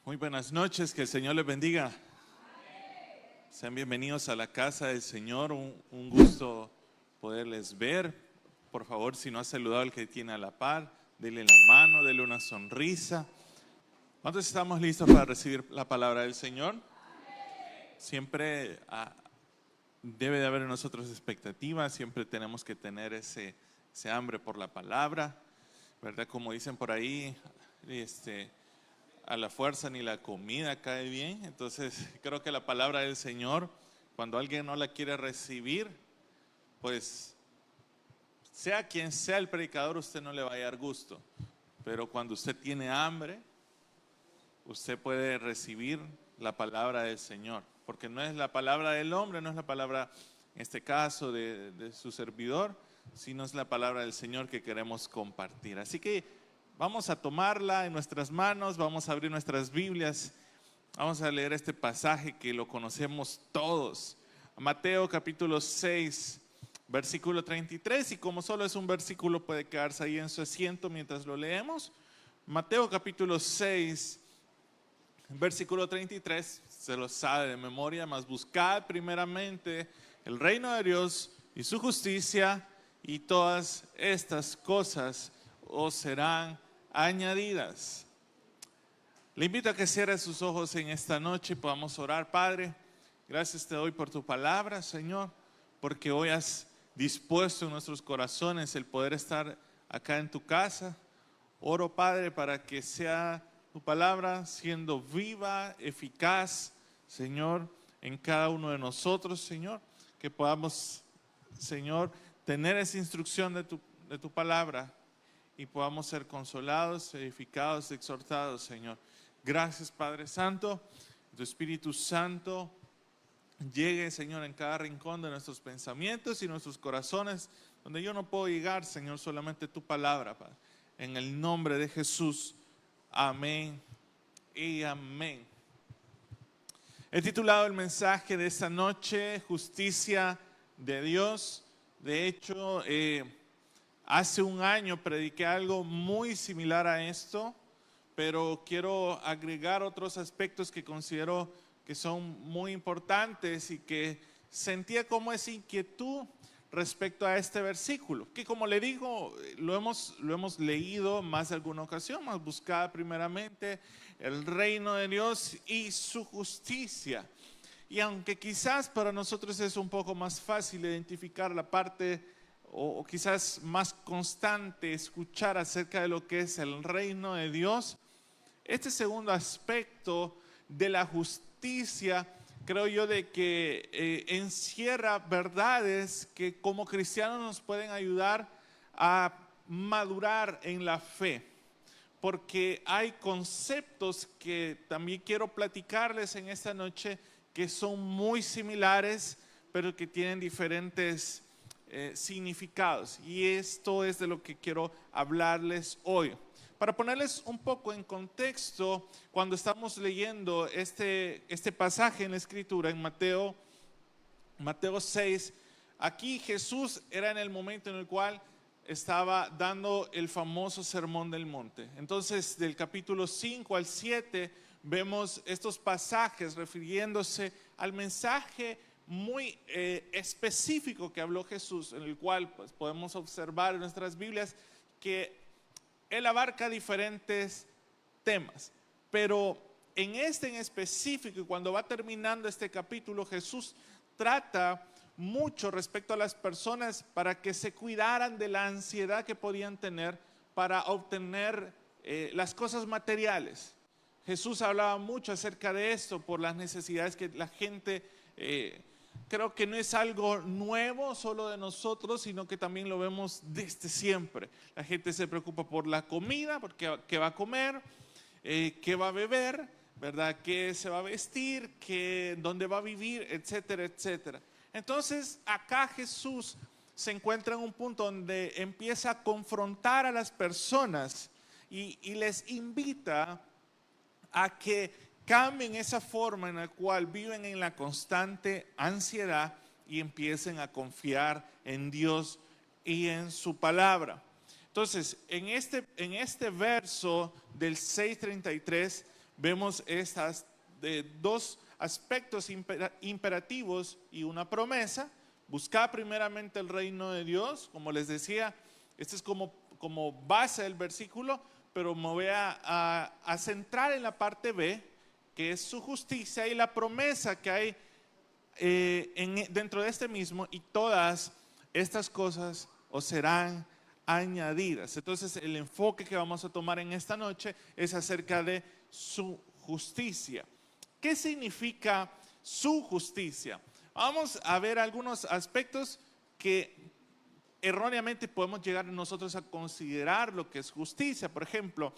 Muy buenas noches, que el Señor les bendiga. Sean bienvenidos a la casa del Señor, un gusto poderles ver. Por favor, si no ha saludado al que tiene a la par, dele la mano, dele una sonrisa. ¿Cuántos estamos listos para recibir la palabra del Señor? Siempre debe de haber en nosotros expectativas, siempre tenemos que tener ese hambre por la palabra, ¿verdad? Como dicen por ahí, a la fuerza ni la comida cae bien. Entonces creo que la palabra del Señor, cuando alguien no la quiere recibir, pues sea quien sea el predicador, usted no le va a dar gusto. Pero cuando usted tiene hambre, usted puede recibir la palabra del Señor, porque no es la palabra del hombre, no es la palabra, en este caso, de su servidor, sino es la palabra del Señor que queremos compartir. Así que vamos a tomarla en nuestras manos, vamos a abrir nuestras Biblias, vamos a leer este pasaje que lo conocemos todos. Mateo capítulo 6, versículo 33, y como solo es un versículo puede quedarse ahí en su asiento mientras lo leemos. Mateo capítulo 6, versículo 33, se lo sabe de memoria, mas buscad primeramente el reino de Dios y su justicia, y todas estas cosas os serán añadidas. Le invito a que cierre sus ojos en esta noche y podamos orar. Padre, gracias te doy por tu palabra, Señor, porque hoy has dispuesto en nuestros corazones el poder estar acá en tu casa. Oro, Padre, para que sea tu palabra siendo viva, eficaz, Señor, en cada uno de nosotros, Señor, que podamos, Señor, tener esa instrucción de tu palabra y podamos ser consolados, edificados, exhortados, Señor. Gracias, Padre Santo. Tu Espíritu Santo llegue, Señor, en cada rincón de nuestros pensamientos y nuestros corazones, donde yo no puedo llegar, Señor, solamente tu palabra, Padre. En el nombre de Jesús. Amén y amén. He titulado el mensaje de esta noche, Justicia de Dios. De hecho, hace un año prediqué algo muy similar a esto, pero quiero agregar otros aspectos que considero que son muy importantes y que sentía como esa inquietud respecto a este versículo, que como le digo, lo hemos leído más de alguna ocasión, más buscada primeramente el reino de Dios y su justicia. Y aunque quizás para nosotros es un poco más fácil identificar la parte o quizás más constante escuchar acerca de lo que es el reino de Dios, este segundo aspecto de la justicia, creo yo de que encierra verdades que como cristianos nos pueden ayudar a madurar en la fe, porque hay conceptos que también quiero platicarles en esta noche que son muy similares, pero que tienen diferentes significados, y esto es de lo que quiero hablarles hoy. Para ponerles un poco en contexto, cuando estamos leyendo este pasaje en la Escritura, en Mateo 6, aquí Jesús era en el momento en el cual estaba dando el famoso Sermón del Monte. Entonces, del capítulo 5 al 7, vemos estos pasajes refiriéndose al mensaje muy específico que habló Jesús, en el cual pues, podemos observar en nuestras Biblias que Él abarca diferentes temas, pero en este en específico, y cuando va terminando este capítulo, Jesús trata mucho respecto a las personas para que se cuidaran de la ansiedad que podían tener para obtener las cosas materiales. Jesús hablaba mucho acerca de esto por las necesidades que la gente creo que no es algo nuevo solo de nosotros, sino que también lo vemos desde siempre. La gente se preocupa por la comida, porque qué va a comer, qué va a beber, ¿verdad? Qué se va a vestir, dónde va a vivir, etcétera, etcétera. Entonces acá Jesús se encuentra en un punto donde empieza a confrontar a las personas y les invita a que cambien esa forma en la cual viven en la constante ansiedad y empiecen a confiar en Dios y en su palabra. Entonces, en este verso del 6:33 vemos estas dos aspectos imperativos y una promesa. Buscar primeramente el reino de Dios, como les decía, este es como base del versículo, pero me voy a centrar en la parte B, que es su justicia y la promesa que hay dentro de este mismo, y todas estas cosas os serán añadidas. Entonces el enfoque que vamos a tomar en esta noche es acerca de su justicia. ¿Qué significa su justicia? Vamos a ver algunos aspectos que erróneamente podemos llegar nosotros a considerar lo que es justicia. Por ejemplo,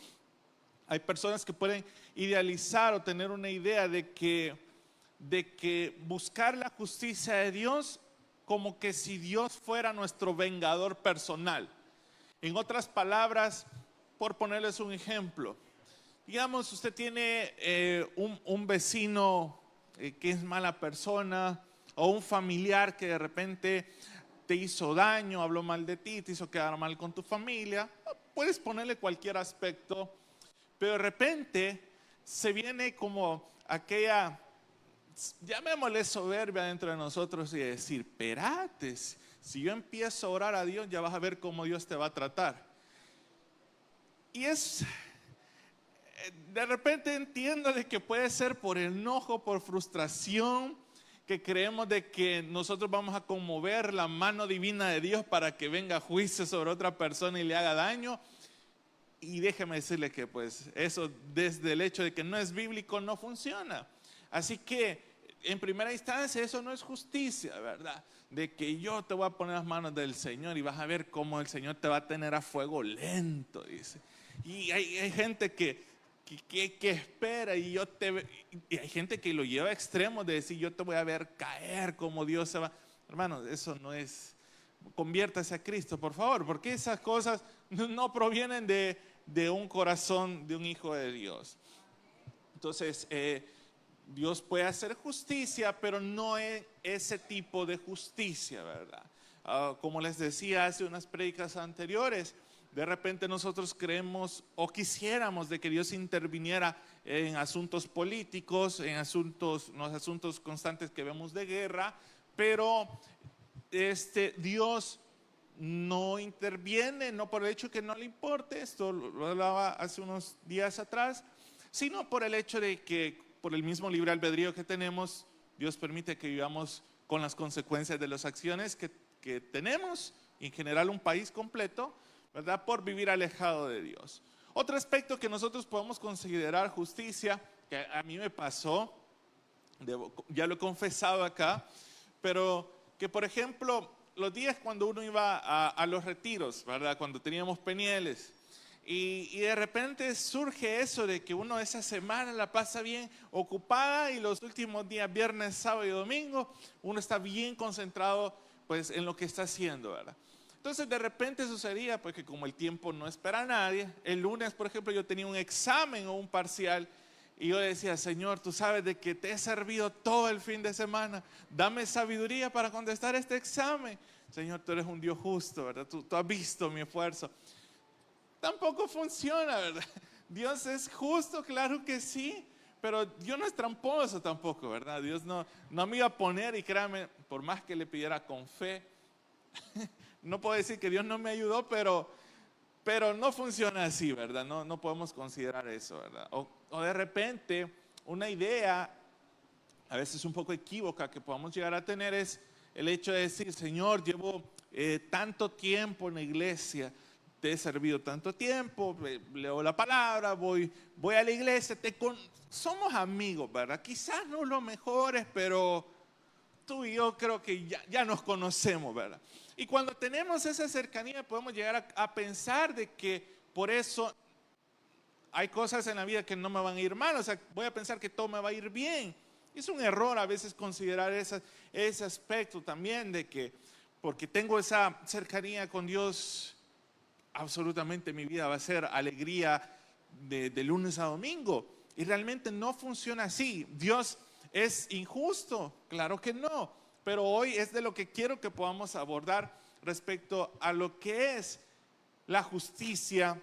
hay personas que pueden idealizar o tener una idea de que buscar la justicia de Dios como que si Dios fuera nuestro vengador personal. En otras palabras, por ponerles un ejemplo, digamos, usted tiene un vecino que es mala persona, o un familiar que de repente te hizo daño, habló mal de ti, te hizo quedar mal con tu familia. Puedes ponerle cualquier aspecto, pero de repente se viene como aquella, llamémosle soberbia dentro de nosotros y decir, espérate, si yo empiezo a orar a Dios, ya vas a ver cómo Dios te va a tratar. Y de repente entiendo de que puede ser por enojo, por frustración, que creemos de que nosotros vamos a conmover la mano divina de Dios para que venga juicio sobre otra persona y le haga daño. Y déjeme decirle que pues eso, desde el hecho de que no es bíblico, no funciona. Así que en primera instancia eso no es justicia, ¿verdad? De que yo te voy a poner las manos del Señor y vas a ver cómo el Señor te va a tener a fuego lento, dice. Y hay gente que espera y hay gente que lo lleva a extremos de decir, yo te voy a ver caer como Dios se va. Hermano, eso no es. Conviértase a Cristo, por favor, porque esas cosas no provienen de un corazón de un hijo de Dios. Entonces, Dios puede hacer justicia, pero no es ese tipo de justicia, ¿verdad? Como les decía hace unas prédicas anteriores, de repente nosotros creemos o quisiéramos de que Dios interviniera en asuntos políticos, en los asuntos constantes que vemos de guerra, pero Dios no interviene, no por el hecho que no le importe, esto lo hablaba hace unos días atrás, sino por el hecho de que por el mismo libre albedrío que tenemos, Dios permite que vivamos con las consecuencias de las acciones que tenemos, en general un país completo, ¿verdad? Por vivir alejado de Dios. Otro aspecto que nosotros podemos considerar justicia, que a mí me pasó, ya lo he confesado acá, pero que por ejemplo, los días cuando uno iba a los retiros, ¿verdad? Cuando teníamos penieles, y de repente surge eso de que uno esa semana la pasa bien ocupada y los últimos días, viernes, sábado y domingo, uno está bien concentrado pues en lo que está haciendo, ¿verdad? Entonces de repente sucedía pues que como el tiempo no espera a nadie, el lunes por ejemplo yo tenía un examen o un parcial y yo decía, Señor, tú sabes de que te he servido todo el fin de semana, dame sabiduría para contestar este examen. Señor, tú eres un Dios justo, ¿verdad? Tú has visto mi esfuerzo. Tampoco funciona, ¿verdad? Dios es justo, claro que sí, pero Dios no es tramposo tampoco, ¿verdad? Dios no me iba a poner, y créame, por más que le pidiera con fe, no puedo decir que Dios no me ayudó, pero no funciona así, ¿verdad? No podemos considerar eso, ¿verdad? O de repente, una idea, a veces un poco equívoca que podamos llegar a tener es el hecho de decir, Señor, llevo tanto tiempo en la iglesia, te he servido tanto tiempo, leo la palabra, voy a la iglesia, somos amigos, ¿verdad? Quizás no los mejores, pero tú y yo creo que ya nos conocemos, ¿verdad? Y cuando tenemos esa cercanía podemos llegar a pensar de que por eso hay cosas en la vida que no me van a ir mal, o sea, voy a pensar que todo me va a ir bien. Es un error a veces considerar ese aspecto también de que porque tengo esa cercanía con Dios, absolutamente mi vida va a ser alegría de lunes a domingo. Y realmente no funciona así. Dios es injusto, claro que no. Pero hoy es de lo que quiero que podamos abordar respecto a lo que es la justicia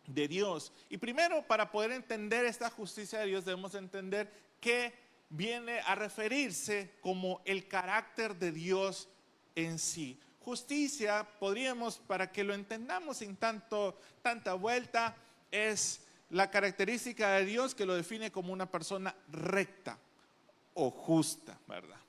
de Dios. Y primero, para poder entender esta justicia de Dios, debemos entender que viene a referirse como el carácter de Dios en sí. Justicia, podríamos, para que lo entendamos sin tanta vuelta, es la característica de Dios que lo define como una persona recta o justa, ¿verdad?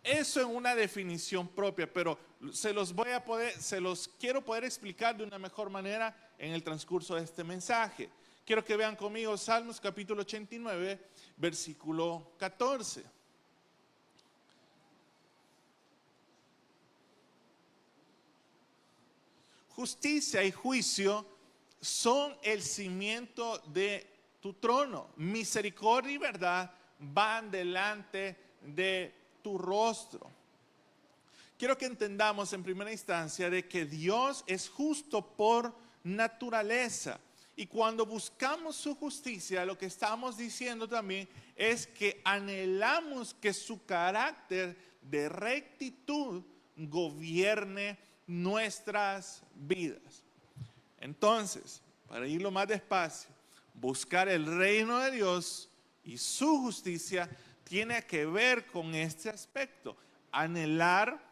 Eso en una definición propia, pero se los quiero poder explicar de una mejor manera en el transcurso de este mensaje. Quiero que vean conmigo Salmos capítulo 89, versículo 14. Justicia y juicio son el cimiento de tu trono. Misericordia y verdad van delante de tu rostro. Quiero que entendamos en primera instancia de que Dios es justo por naturaleza. Y cuando buscamos su justicia, lo que estamos diciendo también es que anhelamos que su carácter de rectitud gobierne nuestras vidas. Entonces, para irlo más despacio, buscar el reino de Dios y su justicia tiene que ver con este aspecto. Anhelar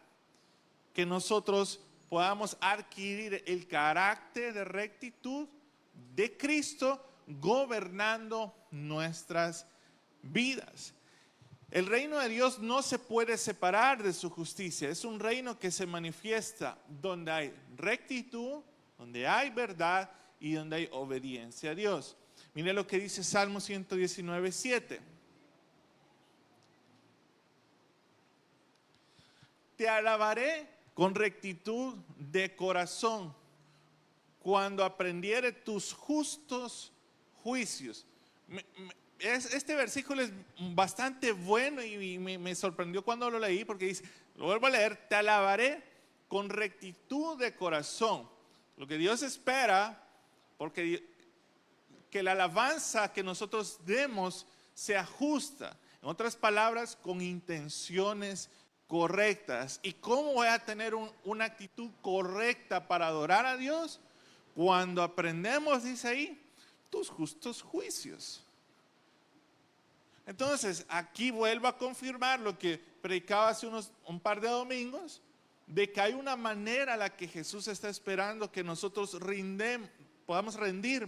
que nosotros podamos adquirir el carácter de rectitud de Cristo gobernando nuestras vidas. El reino de Dios no se puede separar de su justicia. Es un reino que se manifiesta donde hay rectitud, donde hay verdad y donde hay obediencia a Dios. Mire lo que dice Salmo 119, 7. Te alabaré con rectitud de corazón cuando aprendiere tus justos juicios. Este versículo es bastante bueno y me sorprendió cuando lo leí porque dice, lo vuelvo a leer, te alabaré con rectitud de corazón. Lo que Dios espera, porque que la alabanza que nosotros demos sea justa. En otras palabras, con intenciones correctas. ¿Y cómo voy a tener una actitud correcta para adorar a Dios? Cuando aprendemos, dice ahí, tus justos juicios. Entonces, aquí vuelvo a confirmar lo que predicaba hace un par de domingos, de que hay una manera a la que Jesús está esperando que nosotros podamos rendir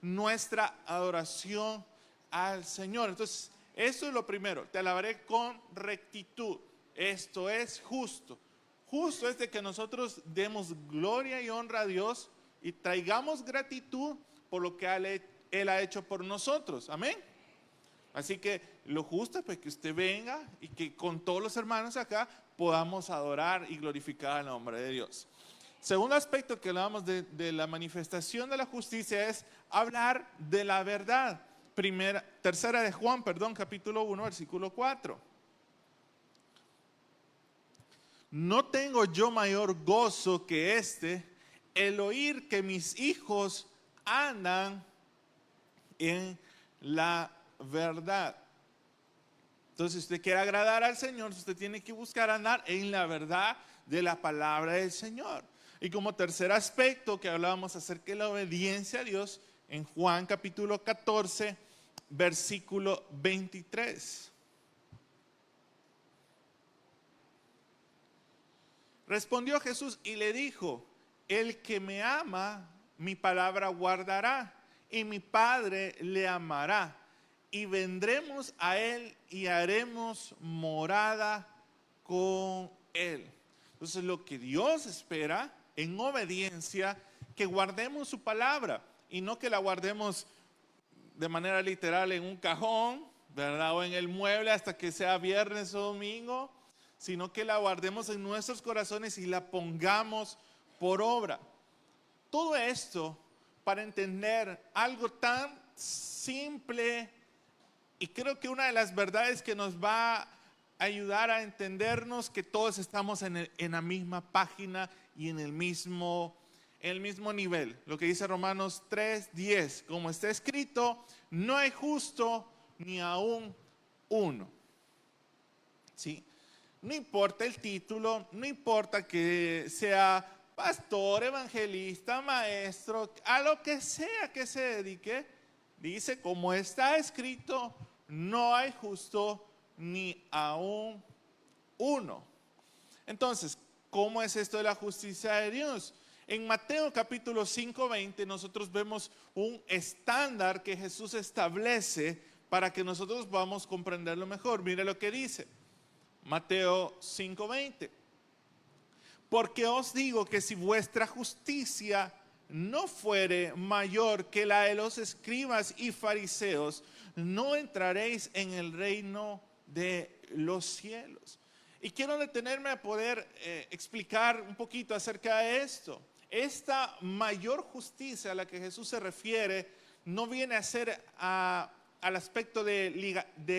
nuestra adoración al Señor. Entonces, eso es lo primero, te alabaré con rectitud. Esto es justo. Justo es de que nosotros demos gloria y honra a Dios y traigamos gratitud por lo que Él ha hecho por nosotros. Amén. Así que lo justo es pues que usted venga y que con todos los hermanos acá podamos adorar y glorificar el nombre de Dios. Segundo aspecto que hablamos de la manifestación de la justicia es hablar de la verdad. Tercera de Juan, capítulo 1, versículo 4. No tengo yo mayor gozo que el oír que mis hijos andan en la verdad. Entonces, si usted quiere agradar al Señor, usted tiene que buscar andar en la verdad de la palabra del Señor. Y como tercer aspecto que hablábamos acerca de la obediencia a Dios, en Juan capítulo 14, versículo 23. Respondió Jesús y le dijo, el que me ama, mi palabra guardará, y mi Padre le amará, y vendremos a él y haremos morada con él. Entonces, lo que Dios espera en obediencia, que guardemos su palabra, y no que la guardemos de manera literal en un cajón, ¿verdad? O en el mueble hasta que sea viernes o domingo, sino que la guardemos en nuestros corazones y la pongamos por obra. Todo esto para entender algo tan simple, y creo que una de las verdades que nos va a ayudar a entendernos que todos estamos en la misma página y en el mismo nivel. Lo que dice Romanos 3:10, como está escrito, no hay justo ni aún uno. ¿Sí? No importa el título, no importa que sea pastor, evangelista, maestro, a lo que sea que se dedique, dice, como está escrito, no hay justo ni aún uno. Entonces, ¿cómo es esto de la justicia de Dios? En Mateo capítulo 5:20 nosotros vemos un estándar que Jesús establece para que nosotros podamos comprenderlo mejor. Mire lo que dice Mateo 5:20. Porque os digo que si vuestra justicia no fuere mayor que la de los escribas y fariseos, no entraréis en el reino de los cielos. Y quiero detenerme a poder explicar un poquito acerca de esto. Esta mayor justicia a la que Jesús se refiere no viene a ser al aspecto de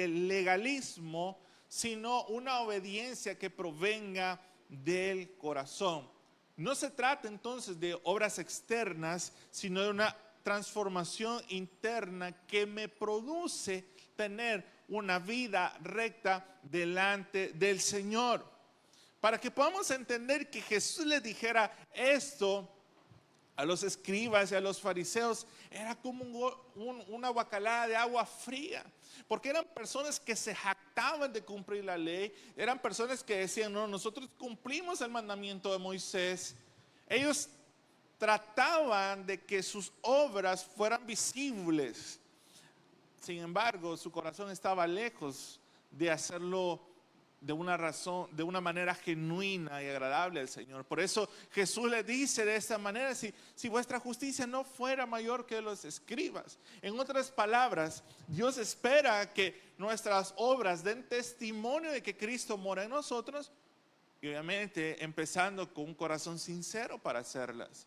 legalismo, sino una obediencia que provenga del corazón. No se trata entonces de obras externas, sino de una transformación interna que me produce tener una vida recta delante del Señor. Para que podamos entender que Jesús les dijera esto a los escribas y a los fariseos, era como una guacalada de agua fría, porque eran personas que se jactaban de cumplir la ley, eran personas que decían, no, nosotros cumplimos el mandamiento de Moisés. Ellos trataban de que sus obras fueran visibles. Sin embargo, su corazón estaba lejos de hacerlo de una manera genuina y agradable al Señor. Por eso Jesús le dice de esta manera, si vuestra justicia no fuera mayor que los escribas. En otras palabras, Dios espera que nuestras obras den testimonio de que Cristo mora en nosotros, y obviamente empezando con un corazón sincero para hacerlas.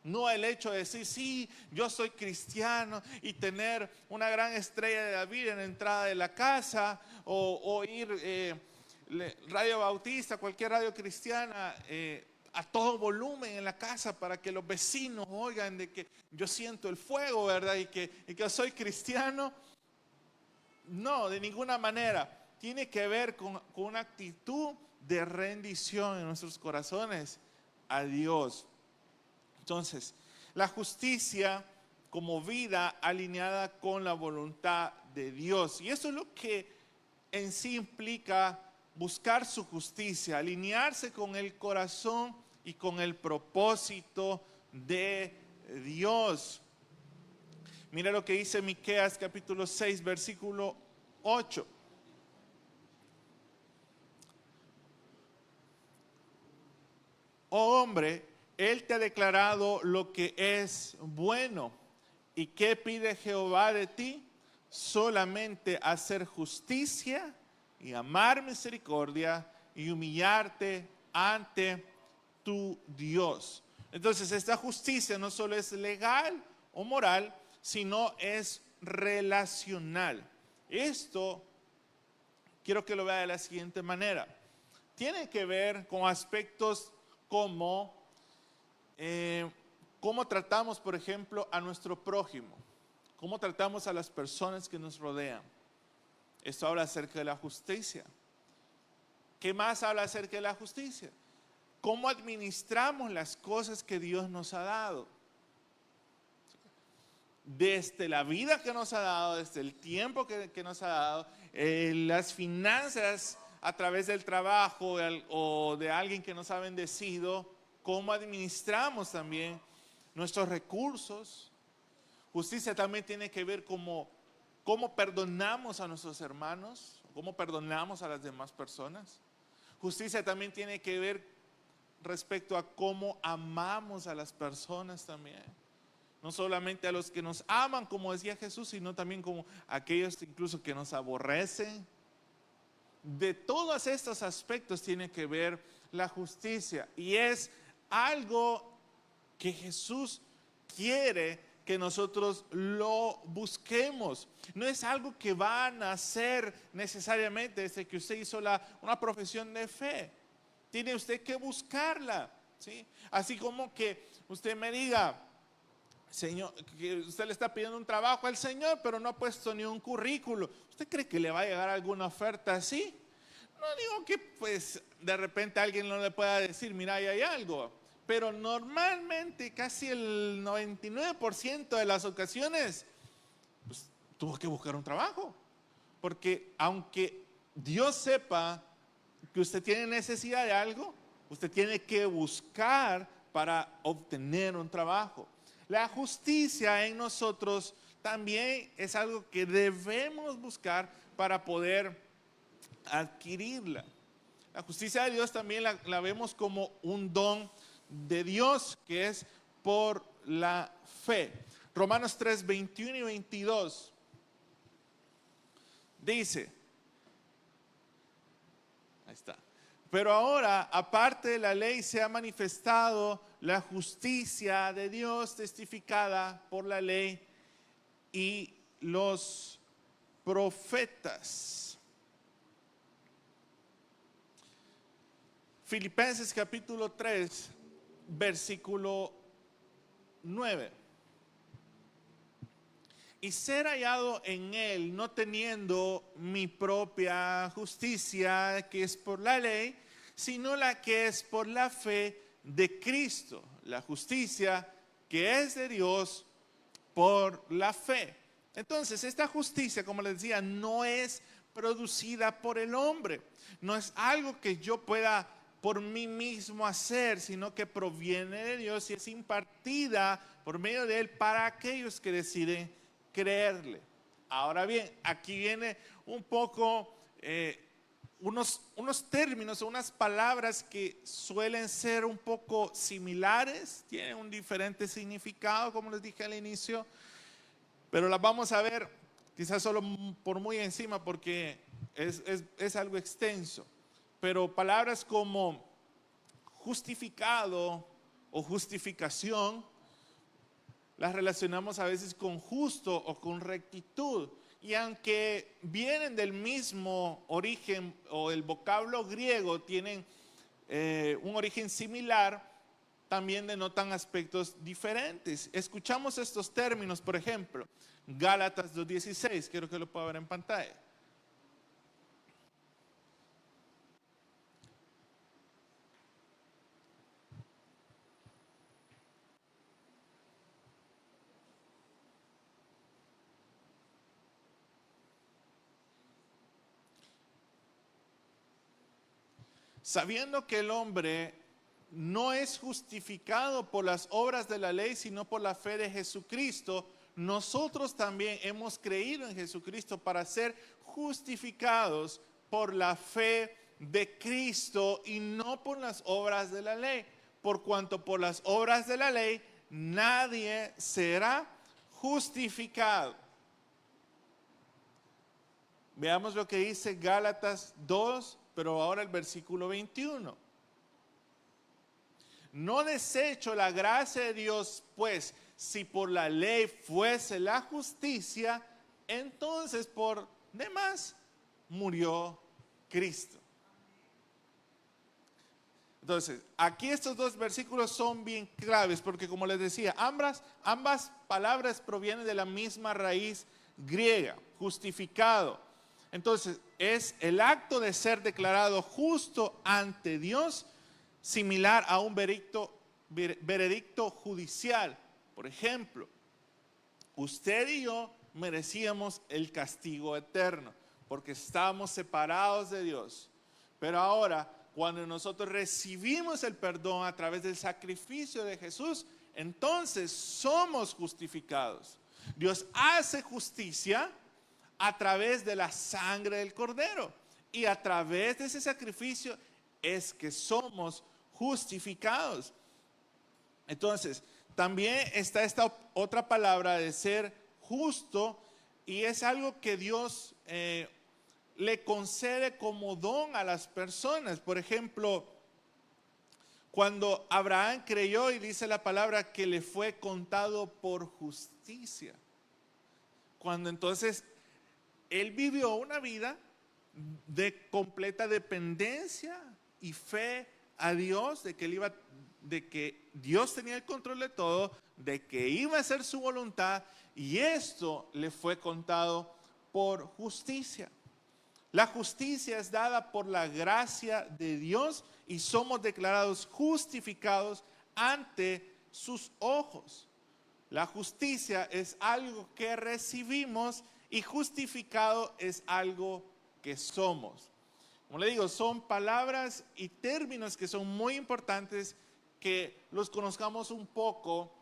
No el hecho de decir, sí, yo soy cristiano, y tener una gran estrella de David en la entrada de la casa, o ir Radio Bautista, cualquier radio cristiana, a todo volumen en la casa para que los vecinos oigan de que yo siento el fuego, ¿verdad? Y que yo soy cristiano. No, de ninguna manera. Tiene que ver con una actitud de rendición en nuestros corazones a Dios. Entonces, la justicia como vida alineada con la voluntad de Dios. Y eso es lo que en sí implica buscar su justicia, alinearse con el corazón y con el propósito de Dios. Mira lo que dice Miqueas capítulo 6, versículo 8. Oh hombre, Él te ha declarado lo que es bueno. ¿Y qué pide Jehová de ti? Solamente hacer justicia y amar misericordia y humillarte ante tu Dios. Entonces, esta justicia no solo es legal o moral, sino es relacional. Esto quiero que lo vea de la siguiente manera. Tiene que ver con aspectos como cómo tratamos, por ejemplo, a nuestro prójimo, cómo tratamos a las personas que nos rodean. Esto habla acerca de la justicia. ¿Qué más habla acerca de la justicia? ¿Cómo administramos las cosas que Dios nos ha dado? Desde la vida que nos ha dado, desde el tiempo que nos ha dado, las finanzas a través del trabajo o de alguien que nos ha bendecido, cómo administramos también nuestros recursos. Justicia también tiene que ver cómo perdonamos a nuestros hermanos, cómo perdonamos a las demás personas. Justicia también tiene que ver respecto a cómo amamos a las personas también. No solamente a los que nos aman, como decía Jesús, sino también como a aquellos incluso que nos aborrecen. De todos estos aspectos tiene que ver la justicia, y es algo que Jesús quiere que nosotros lo busquemos. No es algo que va a nacer necesariamente desde que usted hizo una profesión de fe. Tiene usted que buscarla, ¿sí? Así como que usted me diga, Señor, que usted le está pidiendo un trabajo al Señor, pero no ha puesto ni un currículo. ¿Usted cree que le va a llegar alguna oferta así? No digo que pues de repente alguien no le pueda decir, mira, ahí hay algo. pero normalmente casi el 99% de las ocasiones, pues, tuvo que buscar un trabajo. Porque aunque Dios sepa que usted tiene necesidad de algo, usted tiene que buscar para obtener un trabajo. La justicia en nosotros también es algo que debemos buscar para poder adquirirla. La justicia de Dios también la vemos como un don de Dios, que es por la fe. Romanos 3, 21 y 22 dice, ahí está. Pero ahora, aparte de la ley, se ha manifestado la justicia de Dios testificada por la ley y los profetas. Filipenses capítulo 3, versículo 9. Y ser hallado en él, no teniendo mi propia justicia, que es por la ley, sino la que es por la fe de Cristo, la justicia que es de Dios por la fe. Entonces, esta justicia, como les decía, no es producida por el hombre, no es algo que yo pueda por mí mismo hacer, sino que proviene de Dios y es impartida por medio de él para aquellos que deciden creerle. Ahora bien, aquí viene un poco unos términos o unas palabras que suelen ser un poco similares, tienen un diferente significado, como les dije al inicio, pero las vamos a ver quizás solo por muy encima porque es algo extenso. Pero palabras como justificado o justificación las relacionamos a veces con justo o con rectitud. Y aunque vienen del mismo origen o el vocablo griego tienen un origen similar, también denotan aspectos diferentes. Escuchamos estos términos, por ejemplo, Gálatas 2:16, quiero que lo pueda ver en pantalla. Sabiendo que el hombre no es justificado por las obras de la ley, sino por la fe de Jesucristo, nosotros también hemos creído en Jesucristo para ser justificados por la fe de Cristo y no por las obras de la ley. Por cuanto por las obras de la ley nadie será justificado. Veamos lo que dice Gálatas 2, pero ahora el versículo 21. No desecho la gracia de Dios, pues si por la ley fuese la justicia, entonces por demás murió Cristo. Entonces, aquí estos dos versículos son bien claves, porque como les decía, ambas palabras provienen de la misma raíz griega, justificado. Entonces, es el acto de ser declarado justo ante Dios, similar a un veredicto judicial. Por ejemplo, usted y yo merecíamos el castigo eterno, porque estábamos separados de Dios. Pero ahora, cuando nosotros recibimos el perdón a través del sacrificio de Jesús, entonces somos justificados. Dios hace justicia a través de la sangre del Cordero. Y a través de ese sacrificio es que somos justificados. Entonces, también está esta otra palabra de ser justo, y es algo que Dios le concede como don a las personas. Por ejemplo, cuando Abraham creyó, y dice la palabra que le fue contado por justicia. Cuando entonces él vivió una vida de completa dependencia y fe a Dios, de que Dios tenía el control de todo, de que iba a hacer su voluntad, y esto le fue contado por justicia. La justicia es dada por la gracia de Dios y somos declarados justificados ante sus ojos. La justicia es algo que recibimos y justificado es algo que somos. Como le digo, son palabras y términos que son muy importantes que los conozcamos un poco,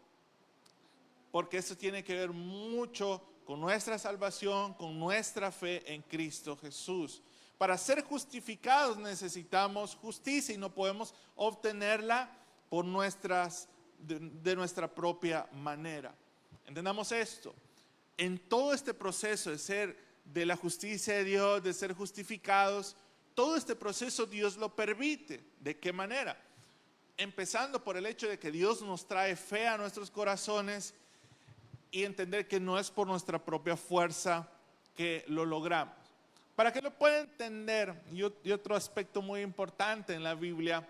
porque eso tiene que ver mucho con nuestra salvación, con nuestra fe en Cristo Jesús. Para ser justificados necesitamos justicia y no podemos obtenerla por de nuestra propia manera. Entendamos esto. En todo este proceso de la justicia de Dios, de ser justificados, todo este proceso Dios lo permite. ¿De qué manera? Empezando por el hecho de que Dios nos trae fe a nuestros corazones y entender que no es por nuestra propia fuerza que lo logramos. Para que lo pueda entender, y otro aspecto muy importante en la Biblia,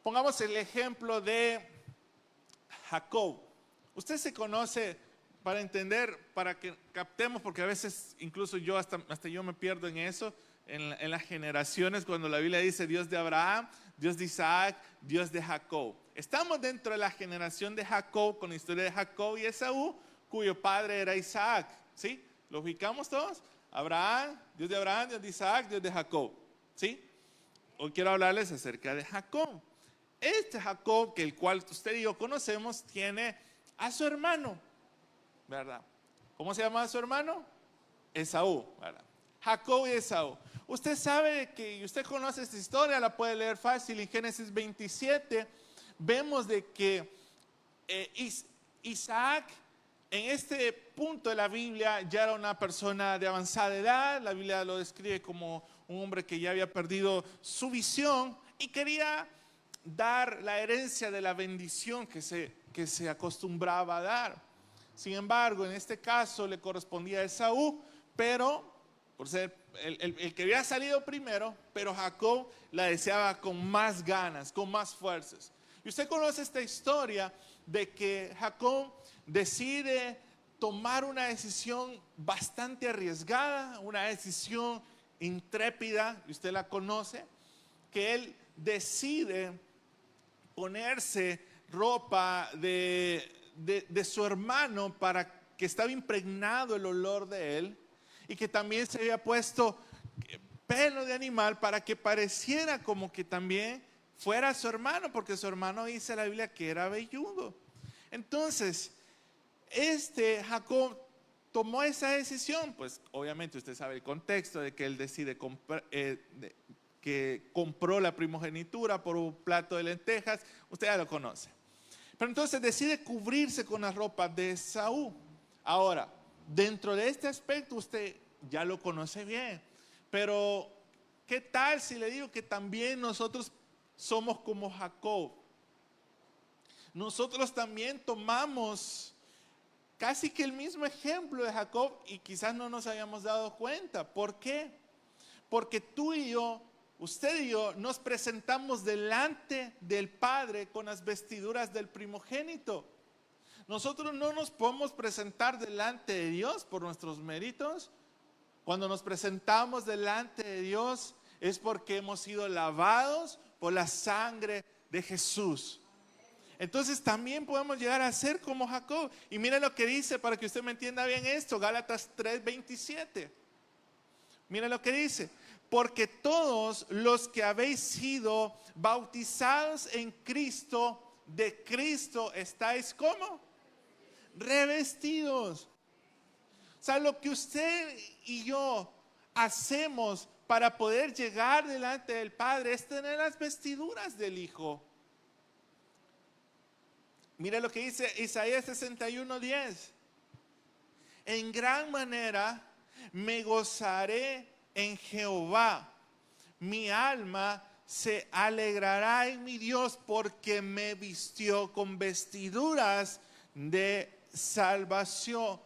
pongamos el ejemplo de Jacob. Usted se conoce, para entender, para que captemos, porque a veces incluso yo hasta yo me pierdo en eso, en las generaciones, cuando la Biblia dice Dios de Abraham, Dios de Isaac, Dios de Jacob. Estamos dentro de la generación de Jacob, con la historia de Jacob y Esaú, cuyo padre era Isaac. ¿Sí? ¿Lo ubicamos todos? Abraham, Dios de Isaac, Dios de Jacob. ¿Sí? Hoy quiero hablarles acerca de Jacob. Este Jacob, que el cual usted y yo conocemos, tiene a su hermano, ¿verdad? ¿Cómo se llama su hermano? Esaú, ¿verdad? Jacob y Esaú. Usted sabe que, usted conoce esta historia, la puede leer fácil en Génesis 27. Vemos de que Isaac en este punto de la Biblia ya era una persona de avanzada edad. La Biblia lo describe como un hombre que ya había perdido su visión y quería dar la herencia de la bendición que se acostumbraba a dar. Sin embargo, en este caso le correspondía a Esaú, pero por ser el que había salido primero, pero Jacob la deseaba con más ganas, con más fuerzas. Y usted conoce esta historia de que Jacob decide tomar una decisión bastante arriesgada, una decisión intrépida, y usted la conoce, que él decide ponerse ropa de su hermano para que estaba impregnado el olor de él, y que también se había puesto pelo de animal para que pareciera como que también fuera su hermano, porque su hermano dice la Biblia que era velludo. Entonces, Jacob tomó esa decisión, pues obviamente usted sabe el contexto de que él decide que compró la primogenitura por un plato de lentejas, usted ya lo conoce. Pero entonces decide cubrirse con la ropa de Esaú. Ahora, dentro de este aspecto usted ya lo conoce bien, pero ¿qué tal si le digo que también nosotros somos como Jacob? Nosotros también tomamos casi que el mismo ejemplo de Jacob y quizás no nos hayamos dado cuenta. ¿Por qué? Porque tú y yo, usted y yo, nos presentamos delante del Padre con las vestiduras del primogénito. Nosotros no nos podemos presentar delante de Dios por nuestros méritos. Cuando nos presentamos delante de Dios es porque hemos sido lavados por la sangre de Jesús. Entonces también podemos llegar a ser como Jacob. Y mire lo que dice para que usted me entienda bien esto, Gálatas 3:27. Mire lo que dice: porque todos los que habéis sido bautizados en Cristo, de Cristo estáis ¿cómo? Revestidos. O sea, lo que usted y yo hacemos para poder llegar delante del Padre es tener las vestiduras del Hijo. Mire lo que dice Isaías 61:10. En gran manera me gozaré en Jehová. Mi alma se alegrará en mi Dios, porque me vistió con vestiduras de salvación.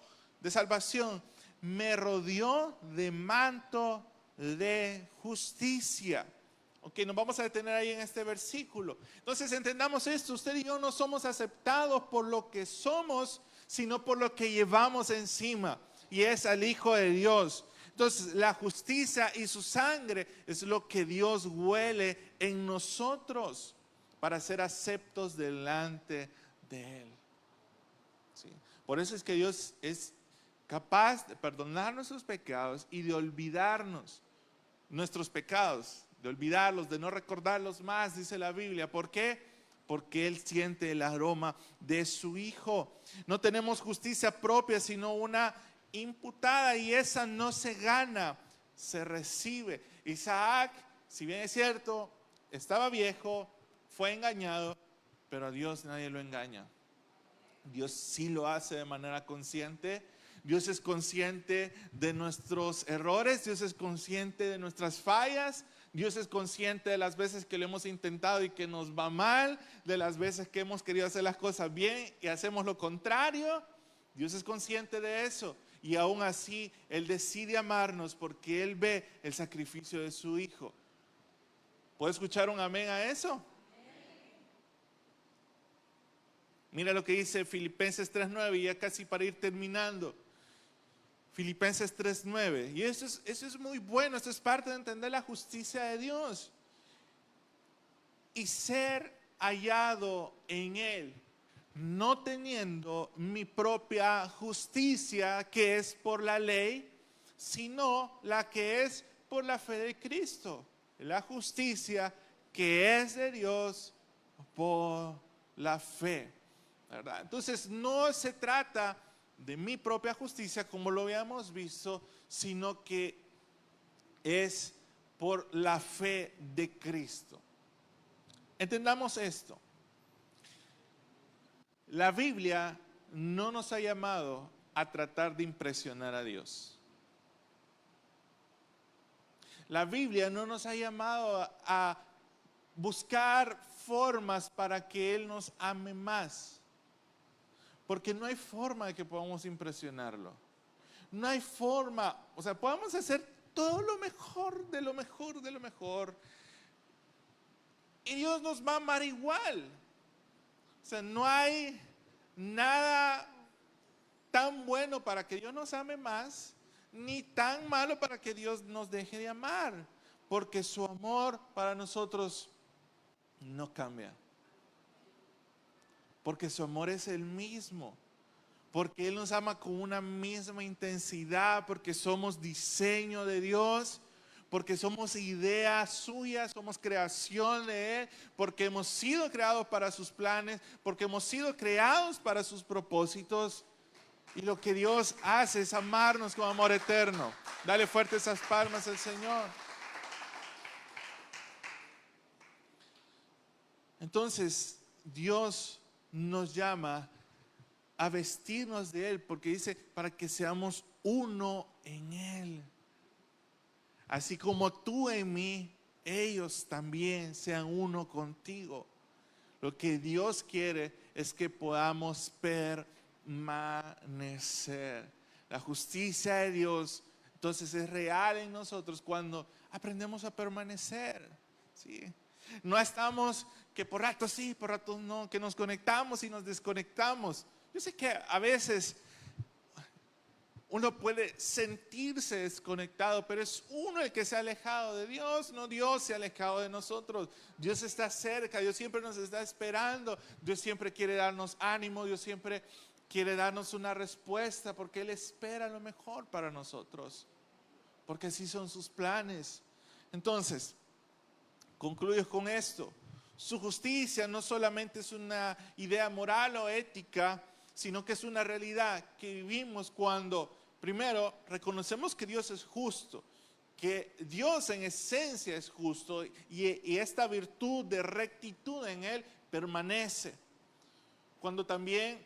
Me rodeó de manto de justicia. Ok, nos vamos a detener ahí en este versículo. Entonces entendamos esto: usted y yo no somos aceptados por lo que somos, sino por lo que llevamos encima, y es al Hijo de Dios. Entonces la justicia y su sangre es lo que Dios huele en nosotros. para ser aceptos delante de Él. ¿Sí? Por eso es que Dios es capaz de perdonar nuestros pecados y de olvidarnos nuestros pecados, de olvidarlos, de no recordarlos más, dice la Biblia. ¿Por qué? Porque Él siente el aroma de su Hijo. No tenemos justicia propia, sino una imputada, y esa no se gana, se recibe. Isaac, si bien es cierto, estaba viejo, fue engañado, pero a Dios nadie lo engaña. Dios sí lo hace de manera consciente. Dios es consciente de nuestros errores, Dios es consciente de nuestras fallas, Dios es consciente de las veces que lo hemos intentado y que nos va mal, de las veces que hemos querido hacer las cosas bien y hacemos lo contrario. Dios es consciente de eso, y aún así Él decide amarnos porque Él ve el sacrificio de su Hijo. ¿Puedo escuchar un amén a eso? Mira lo que dice Filipenses 3:9, y ya casi para ir terminando. Filipenses 3:9, y eso es muy bueno, esto es parte de entender la justicia de Dios. Y ser hallado en Él, no teniendo mi propia justicia que es por la ley, sino la que es por la fe de Cristo. La justicia que es de Dios por la fe, ¿verdad? Entonces no se trata de mi propia justicia, como lo habíamos visto, sino que es por la fe de Cristo. Entendamos esto. La Biblia no nos ha llamado a tratar de impresionar a Dios. La Biblia no nos ha llamado a buscar formas para que Él nos ame más. Porque no hay forma de que podamos impresionarlo. No hay forma, o sea, podemos hacer todo lo mejor, de lo mejor, de lo mejor. Y Dios nos va a amar igual. O sea, no hay nada tan bueno para que Dios nos ame más, ni tan malo para que Dios nos deje de amar. Porque su amor para nosotros no cambia. Porque su amor es el mismo. Porque Él nos ama con una misma intensidad. Porque somos diseño de Dios. Porque somos idea suya, somos creación de Él. Porque hemos sido creados para sus planes. Porque hemos sido creados para sus propósitos. Y lo que Dios hace es amarnos con amor eterno. Dale fuerte esas palmas al Señor. Entonces, Dios nos llama a vestirnos de Él, porque dice, para que seamos uno en Él. Así como tú en mí, ellos también sean uno contigo. Lo que Dios quiere es que podamos permanecer. La justicia de Dios, entonces, es real en nosotros cuando aprendemos a permanecer, ¿sí? No estamos que por ratos sí, por ratos no, que nos conectamos y nos desconectamos. Yo sé que a veces uno puede sentirse desconectado, pero es uno el que se ha alejado de Dios, no Dios se ha alejado de nosotros. Dios está cerca, Dios siempre nos está esperando, Dios siempre quiere darnos ánimo, Dios siempre quiere darnos una respuesta, porque Él espera lo mejor para nosotros, porque así son sus planes. Entonces, concluyo con esto. Su justicia no solamente es una idea moral o ética, sino que es una realidad que vivimos cuando, primero, reconocemos que Dios es justo, que Dios en esencia es justo, y esta virtud de rectitud en Él permanece. Cuando también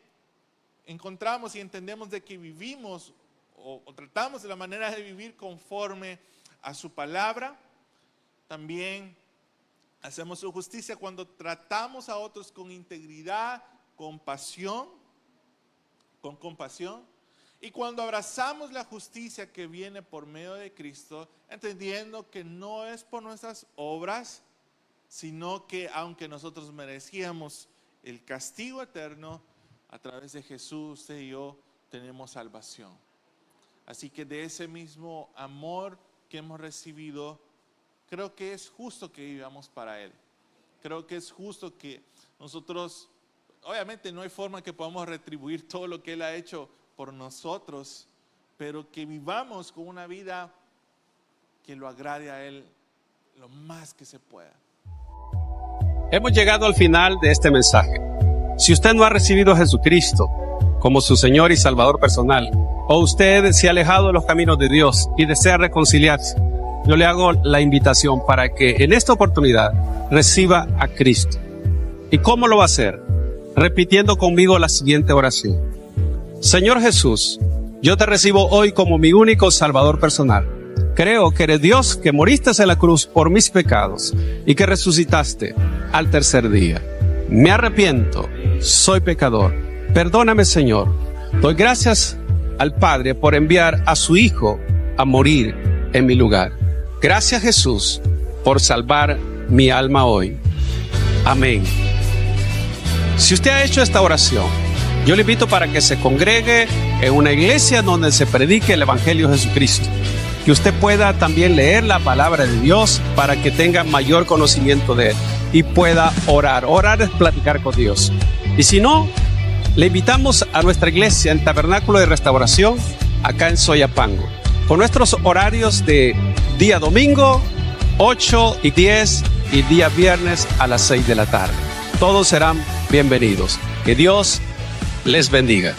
encontramos y entendemos de que vivimos o tratamos de la manera de vivir conforme a su palabra, también hacemos su justicia cuando tratamos a otros con integridad, con compasión, y cuando abrazamos la justicia que viene por medio de Cristo, entendiendo que no es por nuestras obras, sino que aunque nosotros merecíamos el castigo eterno, a través de Jesús, usted y yo tenemos salvación. Así que de ese mismo amor que hemos recibido, creo que es justo que vivamos para Él. creo que es justo que nosotros, obviamente no hay forma que podamos retribuir todo lo que Él ha hecho por nosotros, pero que vivamos con una vida que lo agrade a Él lo más que se pueda. Hemos llegado al final de este mensaje. Si usted no ha recibido a Jesucristo como su Señor y Salvador personal, o usted se ha alejado de los caminos de Dios y desea reconciliarse, yo le hago la invitación para que en esta oportunidad reciba a Cristo. ¿Y cómo lo va a hacer? Repitiendo conmigo la siguiente oración. Señor Jesús, yo te recibo hoy como mi único Salvador personal. Creo que eres Dios, que moriste en la cruz por mis pecados y que resucitaste al tercer día. Me arrepiento, soy pecador. Perdóname, Señor. Doy gracias al Padre por enviar a su Hijo a morir en mi lugar. Gracias, Jesús, por salvar mi alma hoy. Amén. Si usted ha hecho esta oración, yo le invito para que se congregue en una iglesia donde se predique el Evangelio de Jesucristo. Que usted pueda también leer la palabra de Dios para que tenga mayor conocimiento de Él y pueda orar. Orar es platicar con Dios. Y si no, le invitamos a nuestra iglesia en Tabernáculo de Restauración, acá en Soyapango, con nuestros horarios de día domingo, 8 y 10, y día viernes a las 6 de la tarde. Todos serán bienvenidos. Que Dios les bendiga.